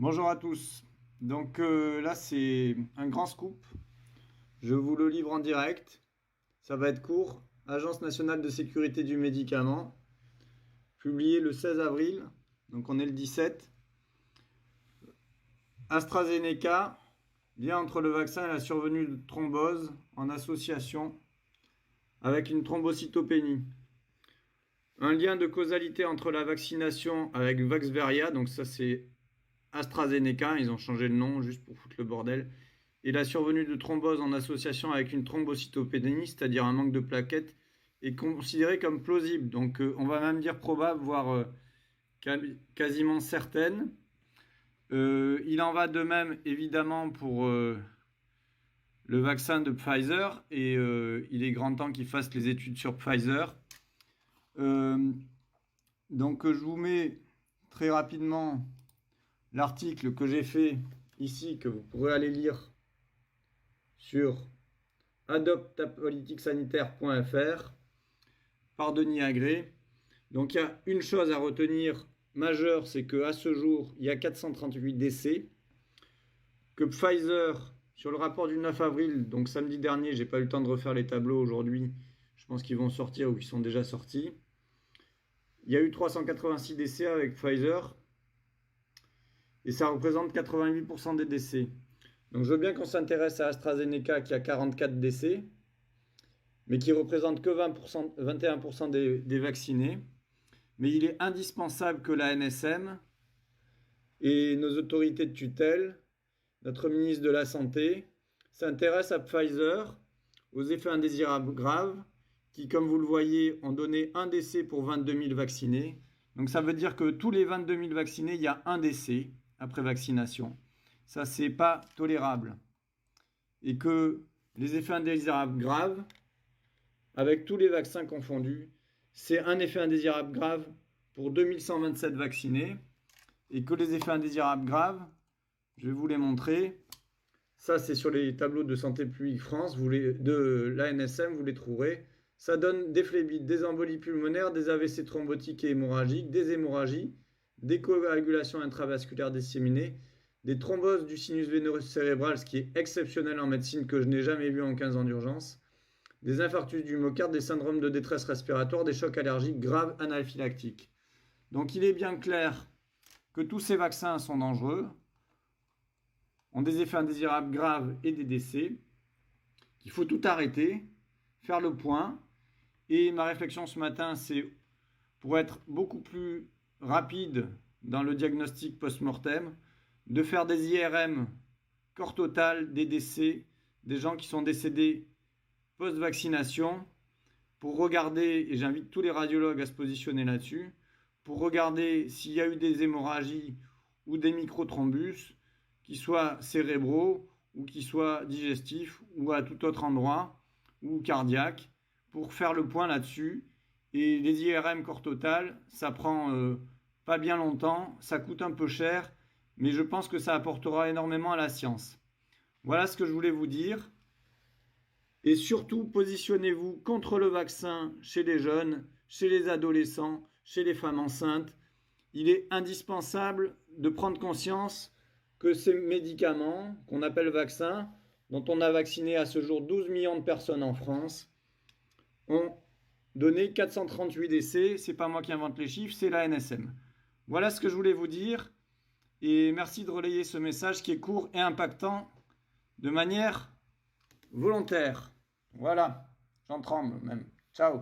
Bonjour à tous. Donc là, c'est un grand scoop. Je vous le livre en direct. Ça va être court. Agence nationale de sécurité du médicament, publié le 16 avril. Donc on est le 17. AstraZeneca, lien entre le vaccin et la survenue de thrombose en association avec une thrombocytopénie. Un lien de causalité entre la vaccination avec Vaxveria, donc ça c'est AstraZeneca, ils ont changé le nom juste pour foutre le bordel, et la survenue de thrombose en association avec une thrombocytopénie, c'est-à-dire un manque de plaquettes, est considérée comme plausible. Donc on va même dire probable, voire quasiment certaine. Il en va de même évidemment pour le vaccin de Pfizer, et il est grand temps qu'ils fassent les études sur Pfizer. Donc je vous mets très rapidement l'article que j'ai fait ici, que vous pourrez aller lire sur adoptapolitiquesanitaire.fr par Denis Agré. Donc il y a une chose à retenir majeure, c'est qu'à ce jour, il y a 438 décès, que Pfizer, sur le rapport du 9 avril, donc samedi dernier, j'ai pas eu le temps de refaire les tableaux aujourd'hui, je pense qu'ils vont sortir ou qu'ils sont déjà sortis, il y a eu 386 décès avec Pfizer, et ça représente 88% des décès. Donc je veux bien qu'on s'intéresse à AstraZeneca qui a 44 décès, mais qui représente que 21% des vaccinés. Mais il est indispensable que la NSM et nos autorités de tutelle, notre ministre de la Santé, s'intéressent à Pfizer, aux effets indésirables graves, qui, comme vous le voyez, ont donné un décès pour 22 000 vaccinés. Donc ça veut dire que tous les 22 000 vaccinés, il y a un décès après vaccination. Ça, c'est pas tolérable. Et que les effets indésirables graves, avec tous les vaccins confondus, c'est un effet indésirable grave pour 2127 vaccinés. Et que les effets indésirables graves, je vais vous les montrer. Ça, c'est sur les tableaux de Santé publique France, de l'ANSM, vous les trouverez. Ça donne des phlébites, des embolies pulmonaires, des AVC thrombotiques et hémorragiques, des hémorragies, des coagulations intravasculaires disséminées, des thromboses du sinus veineux cérébral, ce qui est exceptionnel en médecine, que je n'ai jamais vu en 15 ans d'urgence, des infarctus du myocarde, des syndromes de détresse respiratoire, des chocs allergiques graves anaphylactiques. Donc il est bien clair que tous ces vaccins sont dangereux, ont des effets indésirables graves et des décès, qu'il faut tout arrêter, faire le point. Et ma réflexion ce matin, c'est pour être beaucoup plus rapide dans le diagnostic post-mortem, de faire des IRM corps total des décès, des gens qui sont décédés post-vaccination, pour regarder, et j'invite tous les radiologues à se positionner là-dessus, pour regarder s'il y a eu des hémorragies ou des microthrombus, qui soient cérébraux ou qui soient digestifs ou à tout autre endroit, ou cardiaques, pour faire le point là-dessus. Et les IRM corps total, ça prend pas bien longtemps, ça coûte un peu cher, mais je pense que ça apportera énormément à la science. Voilà ce que je voulais vous dire. Et surtout, positionnez-vous contre le vaccin chez les jeunes, chez les adolescents, chez les femmes enceintes. Il est indispensable de prendre conscience que ces médicaments, qu'on appelle vaccins, dont on a vacciné à ce jour 12 millions de personnes en France, ont donné 438 décès. C'est pas moi qui invente les chiffres, c'est la NSM. Voilà ce que je voulais vous dire. Et merci de relayer ce message qui est court et impactant de manière volontaire. Voilà, j'en tremble même. Ciao.